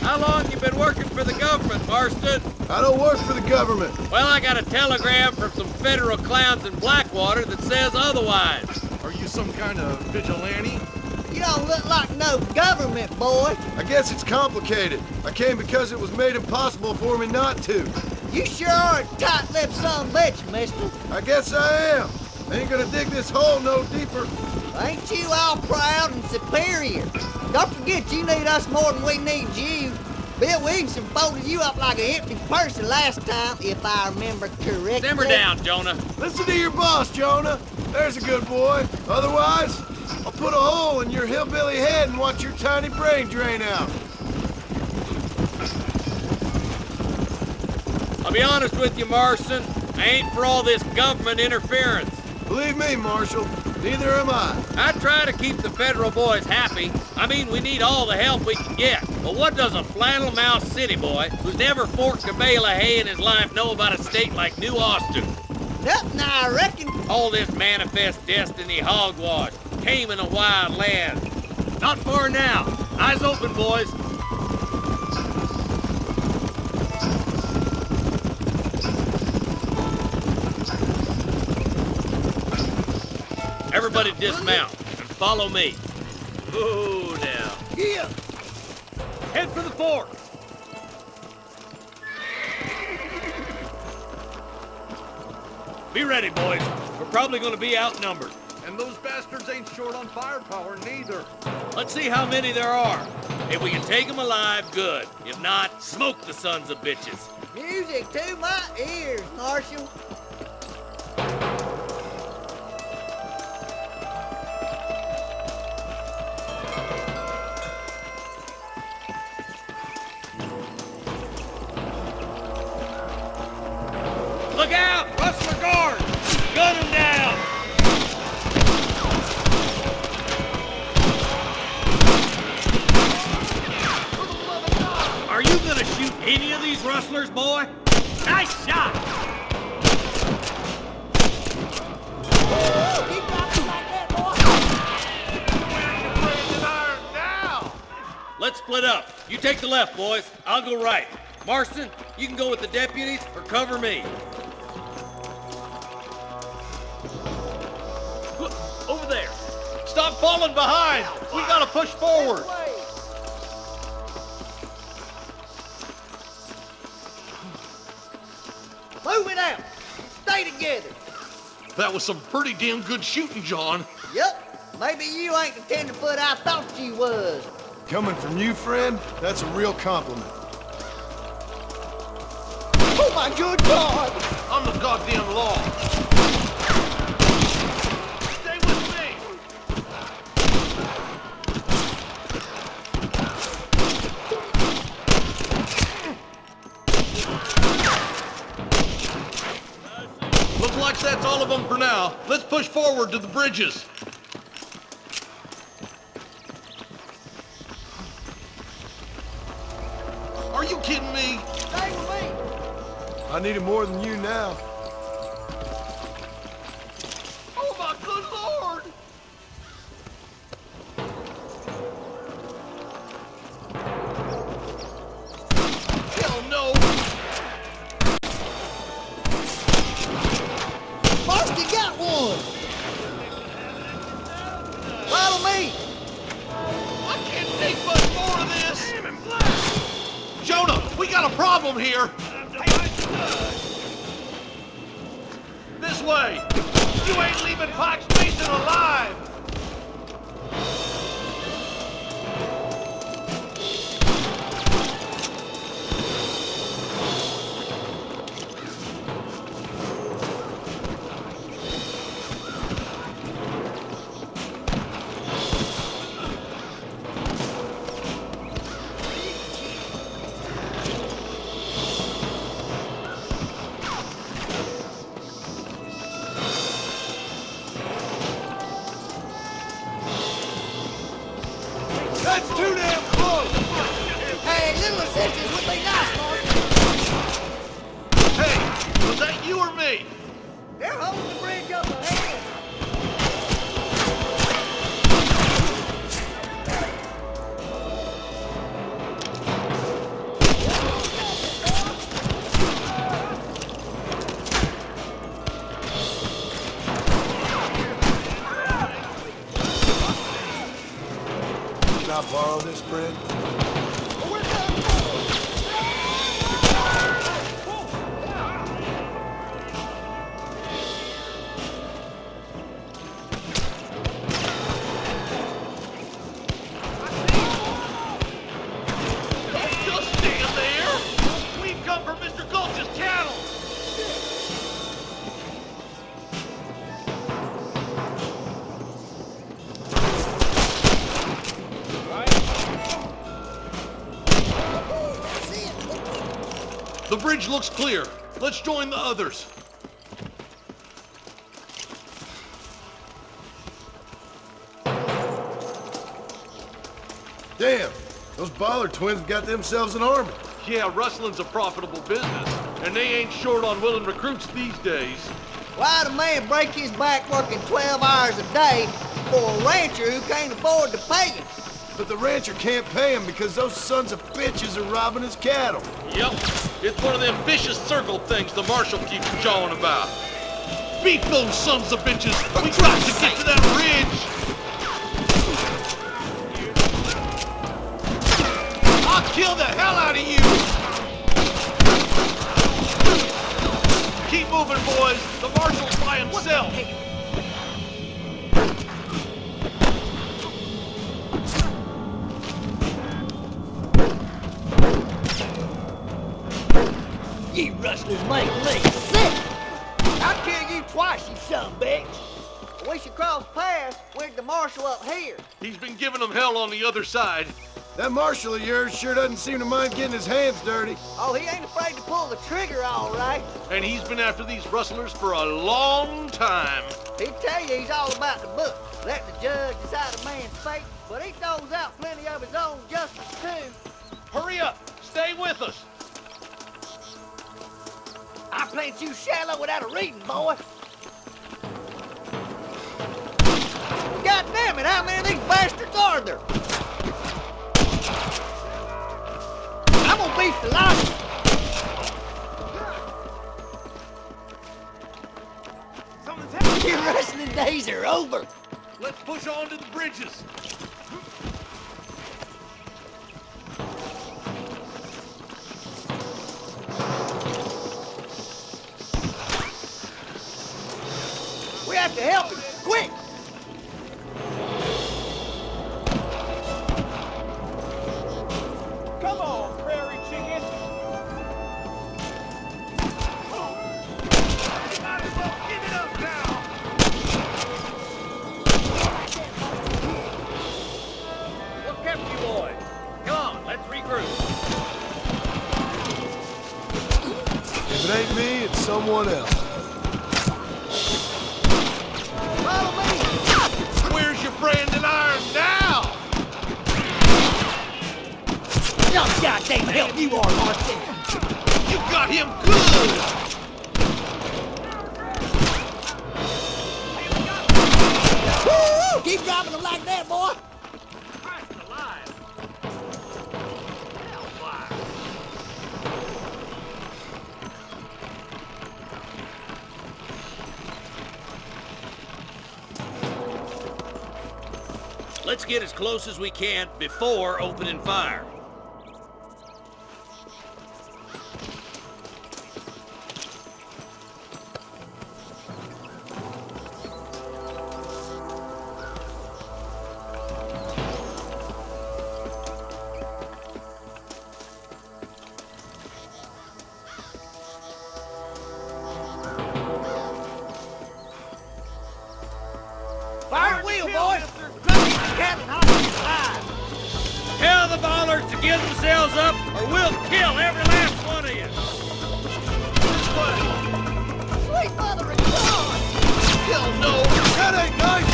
How long you been working for the government, Marston? I don't work for the government. Well, I got a telegram from some federal clowns in Blackwater that says otherwise. Are you some kind of vigilante? You don't look like no government boy. I guess it's complicated. I came because it was made impossible for me not to. You sure are a tight-lipped son of a bitch, mister. I guess I am. I ain't gonna dig this hole no deeper. Ain't you all proud and superior? Don't forget you need us more than we need you. Bill Williamson folded you up like an empty person last time, if I remember correctly. Simmer down, Jonah. Listen to your boss, Jonah. There's a good boy. Otherwise, I'll put a hole in your hillbilly head and watch your tiny brain drain out. I'll be honest with you, Marston. I ain't for all this government interference. Believe me, Marshal, neither am I. I try to keep the federal boys happy. I mean, we need all the help we can get. But what does a flannel-mouthed city boy who's never forked a bale of hay in his life know about a state like New Austin? Nothing, I reckon. All this manifest destiny hogwash, came in a wild land. Not far now. Eyes open, boys. Everybody dismount and follow me. Oh, now. Yeah. Head for the fort. Be ready, boys. We're probably going to be outnumbered. And those bastards ain't short on firepower, neither. Let's see how many there are. If we can take them alive, good. If not, smoke the sons of bitches. Music to my ears, Marshal. Look out! Rustler guard! Gun him down! Are you gonna shoot any of these rustlers, boy? Nice shot! Keep dropping like that, boy. Let's split up. You take the left, boys. I'll go right. Marston, you can go with the deputies or cover me. Look, over there. Stop falling behind. We gotta push forward. Move it out. Stay together. That was some pretty damn good shooting, John. Yup. Maybe you ain't the tenderfoot I thought you was. Coming from you, friend, that's a real compliment. Oh my good God! I'm the goddamn law. Stay with me. Looks like that's all of them for now. Let's push forward to the bridges. Are you kidding me? Stay with me. I need it more than you now. Oh my good Lord. Hell no. Marston got one. Follow me. I can't take much more of this. Jonah, we got a problem here. This way. You ain't leaving Pike's Basin alive. That's too damn close! Hey, little assistance would be nice, Marston. Hey, was that you or me? They're holding the bridge up ahead. Can I borrow this, friend? Just stand there. We've come for Mr. Gulch's cattle. The bridge looks clear. Let's join the others. Damn, those Bollard twins have got themselves an army. Yeah, rustling's a profitable business, and they ain't short on willing recruits these days. Why'd a man break his back working 12 hours a day for a rancher who can't afford to pay him? But the rancher can't pay him because those sons of bitches are robbing his cattle. Yep, it's one of them vicious circle things the marshal keeps jawing about. Beat those sons of bitches! We got to get to that ridge! I'll kill the hell out of you! Keep moving, boys. The marshal's by himself. You rustlers make me sick! I'll kill you twice, you son of a bitch! We should cross paths with the marshal up here. He's been giving them hell on the other side. That marshal of yours sure doesn't seem to mind getting his hands dirty. Oh, he ain't afraid to pull the trigger, all right. And he's been after these rustlers for a long time. He'd tell you he's all about the book. Let the judge decide a man's fate, but he throws out plenty of his own justice, too. Hurry up! Stay with us! I plant you shallow without a reading, boy. God damn it, how many of these bastards are there? I'm gonna beat the lot of you. Your wrestling days are over. Let's push on to the bridges. We have to help him, quick! Come on, prairie chicken. You might as well give it up now. What kept you boys? Come on, let's regroup. If it ain't me, it's someone else. Follow me! Where's your branding iron now? Oh, goddamn help you are, Marston! You got him good! Woo! Keep dropping them like that, boy! Christ alive. Hellfire. Let's get as close as we can before opening fire. Fire wheel, boys! Tell the ballers to give themselves up, or we'll kill every last one of you. Sweet mother of God! Hell no! That ain't nice!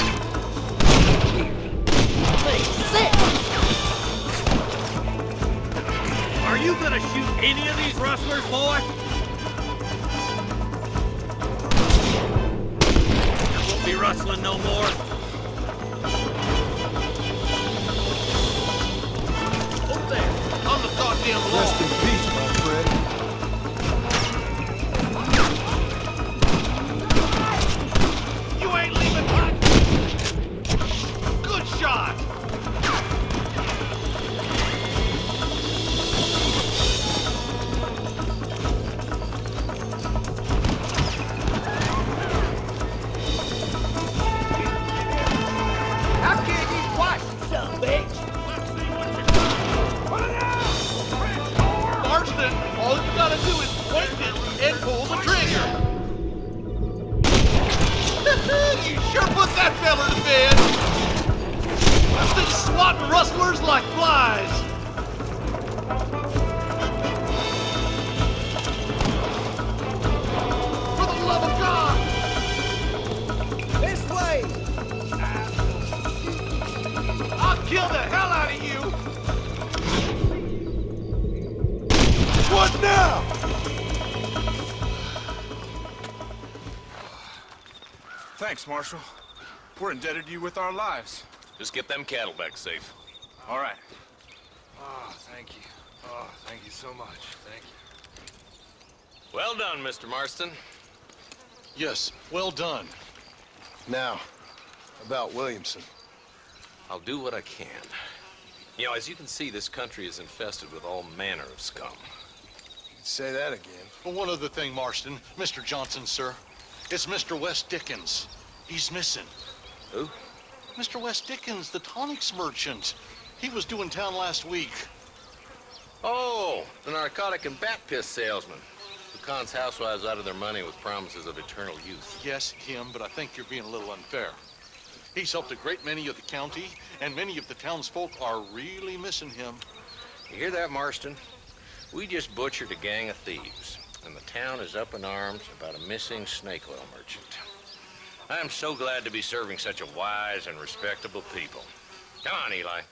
Sick! Are you gonna shoot any of these rustlers, boy? Won't be rustling no more. Over there, on the goddamn wall. Rest in peace, my friend. You ain't leaving hot. Good shot. I'll kill you twice, you son of a bitch! Marston, all you gotta do is point it and pull the trigger. You sure put that fella to bed. I've been swatting rustlers like flies. For the love of God! This way! I'll kill the hell out of you! What now? Thanks, Marshal. We're indebted to you with our lives. Just get them cattle back safe. All right. Oh, thank you. Oh, thank you so much. Thank you. Well done, Mr. Marston. Yes, well done. Now, about Williamson. I'll do what I can. You know, as you can see, this country is infested with all manner of scum. Say that again. Well, one other thing, Marston. Mr. Johnson, sir. It's Mr. Wes Dickens. He's missing. Who? Mr. Wes Dickens, the tonics merchant. He was due in town last week. Oh, the narcotic and bat piss salesman. Khan's housewives out of their money with promises of eternal youth. Yes, him, but I think you're being a little unfair. He's helped a great many of the county, and many of the townsfolk are really missing him. You hear that, Marston? We just butchered a gang of thieves, and the town is up in arms about a missing snake oil merchant. I am so glad to be serving such a wise and respectable people. Come on, Eli.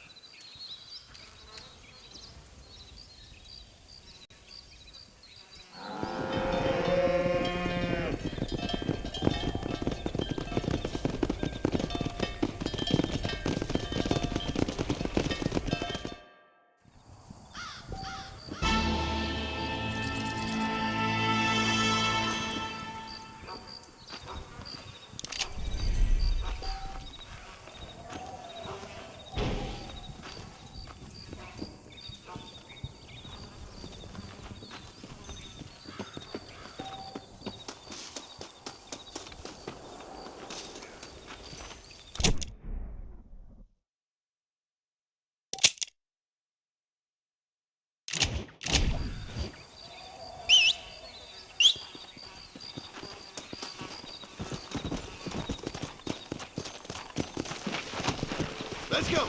Let's go.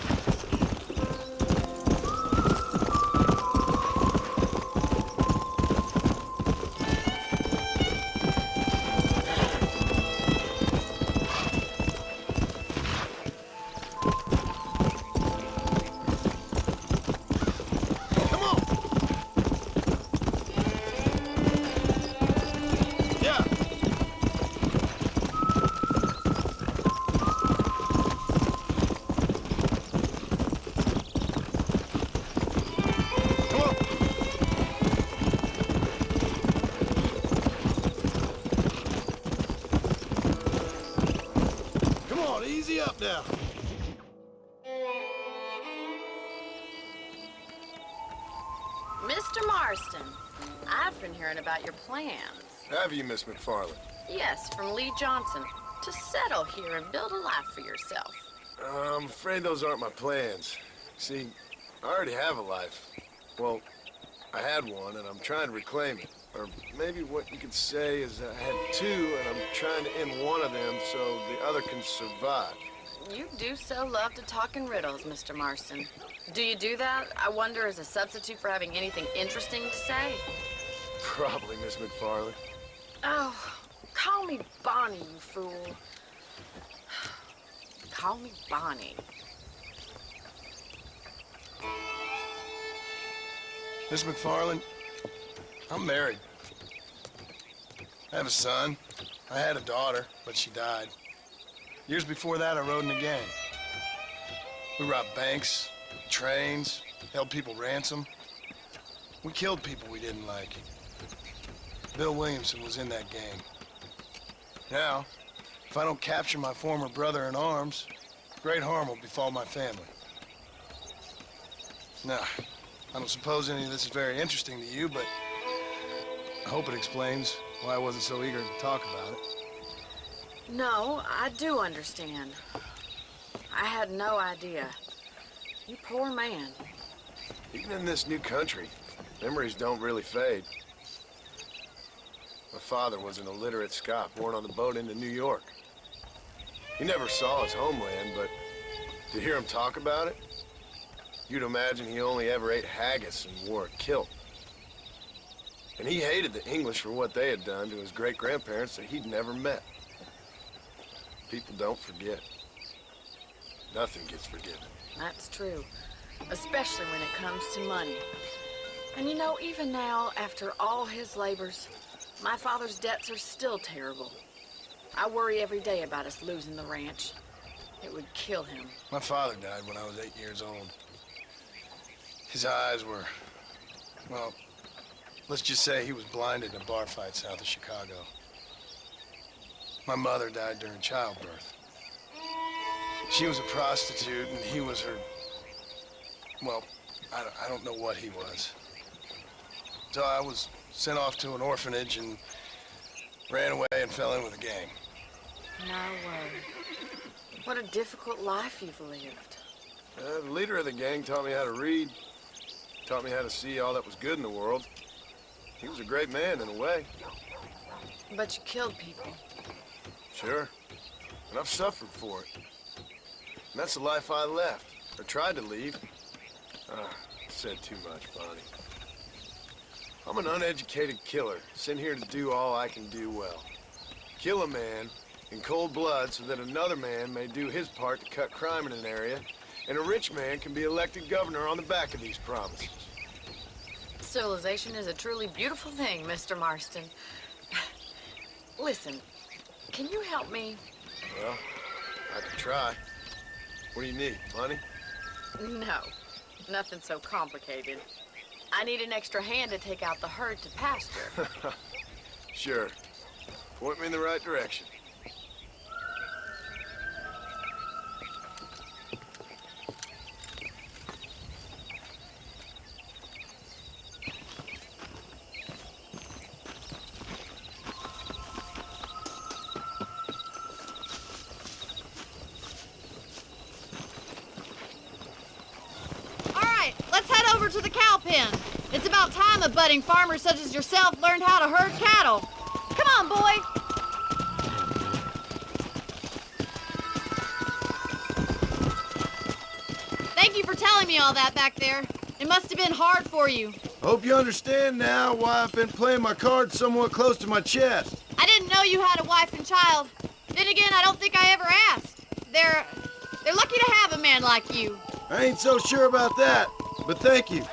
Easy up now. Mr. Marston, I've been hearing about your plans. Have you, Miss McFarland? Yes, from Lee Johnson. To settle here and build a life for yourself. I'm afraid those aren't my plans. See, I already have a life. Well, I had one, and I'm trying to reclaim it. Or maybe what you could say is I had two, and I'm trying to end one of them so the other can survive. You do so love to talk in riddles, Mr. Marston. Do you do that, I wonder, as a substitute for having anything interesting to say? Probably, Miss McFarland. Oh, call me Bonnie, you fool. Call me Bonnie. Miss McFarland, I'm married. I have a son. I had a daughter, but she died. Years before that, I rode in a gang. We robbed banks, trains, held people ransom. We killed people we didn't like. Bill Williamson was in that gang. Now, if I don't capture my former brother in arms, great harm will befall my family. Now, I don't suppose any of this is very interesting to you, but I hope it explains why I wasn't so eager to talk about it. No, I do understand. I had no idea. You poor man. Even in this new country, memories don't really fade. My father was an illiterate Scot born on the boat into New York. He never saw his homeland, but to hear him talk about it, you'd imagine he only ever ate haggis and wore a kilt. And he hated the English for what they had done to his great-grandparents that he'd never met. People don't forget. Nothing gets forgiven. That's true, especially when it comes to money. And you know, even now, after all his labors, my father's debts are still terrible. I worry every day about us losing the ranch. It would kill him. My father died when I was 8 years old. His eyes were, well, let's just say he was blinded in a bar fight south of Chicago. My mother died during childbirth. She was a prostitute, and he was her, well, I don't know what he was. So I was sent off to an orphanage and ran away and fell in with a gang. No way. What a difficult life you've lived. The leader of the gang taught me how to read, taught me how to see all that was good in the world. He was a great man in a way. But you killed people. Sure. And I've suffered for it. And that's the life I left, or tried to leave. Said too much, Bonnie. I'm an uneducated killer, sent here to do all I can do well. Kill a man in cold blood so that another man may do his part to cut crime in an area, and a rich man can be elected governor on the back of these promises. Civilization is a truly beautiful thing, Mr. Marston. Listen, can you help me? Well, I could try. What do you need, money? No, nothing so complicated. I need an extra hand to take out the herd to pasture. Sure. Point me in the right direction. To the cow pen. It's about time a budding farmer such as yourself learned how to herd cattle. Come on, boy. Thank you for telling me all that back there. It must have been hard for you. Hope you understand now why I've been playing my cards somewhat close to my chest. I didn't know you had a wife and child. Then again, I don't think I ever asked. They're lucky to have a man like you. I ain't so sure about that. But thank you.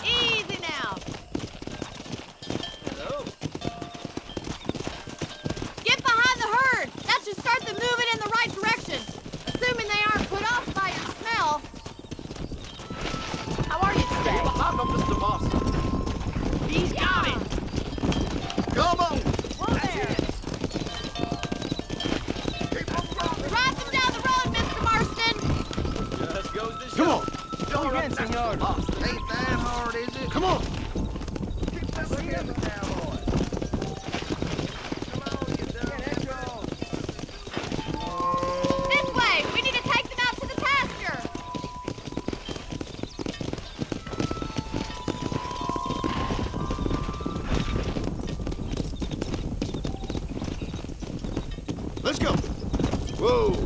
Easy now. Hello. Get behind the herd. That should start them moving in the right direction. Assuming they aren't put off by your smell. How are you today? Behind them, Mr. Marston. He's got it. Come on. Come on! Go again, senor. Ain't that hard, is it? Come on! Keep this together now, boy. Come on, you dumb. This way! We need to take them out to the pasture! Let's go! Whoa!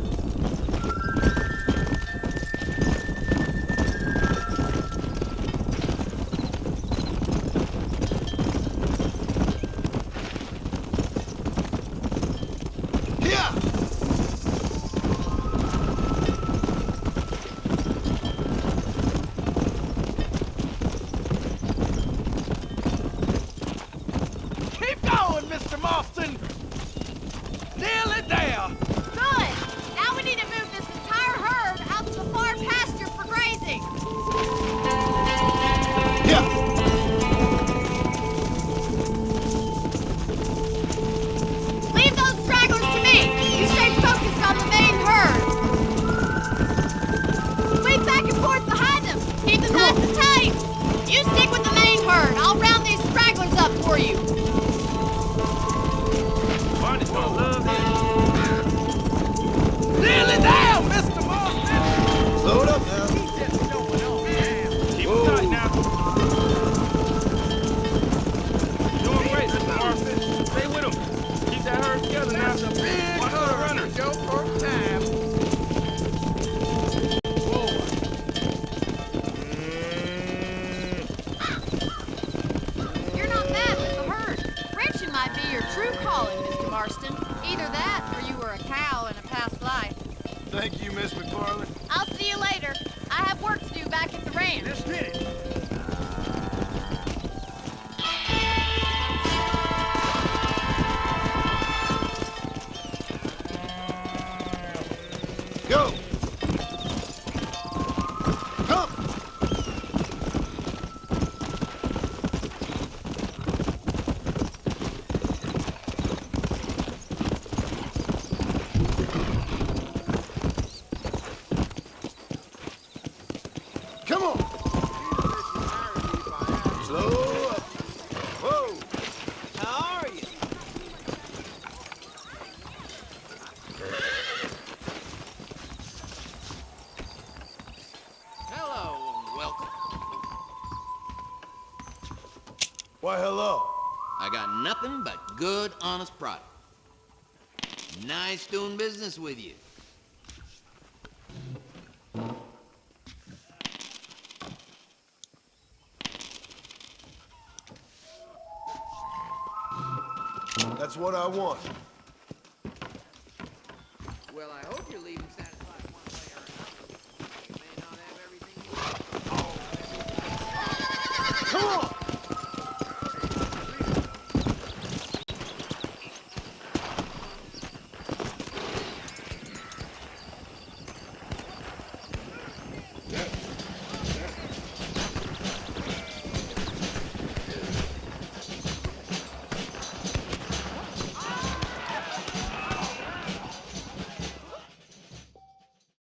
Thank you, Miss McFarland. I'll see you later. I have work to do back at the ranch. Just did it. Go! Come! Come on! Slow up. Whoa! How are you? Hello, Why, hello. I got nothing but good, honest product. Nice doing business with you. That's what I want. Well, I hope you're leaving San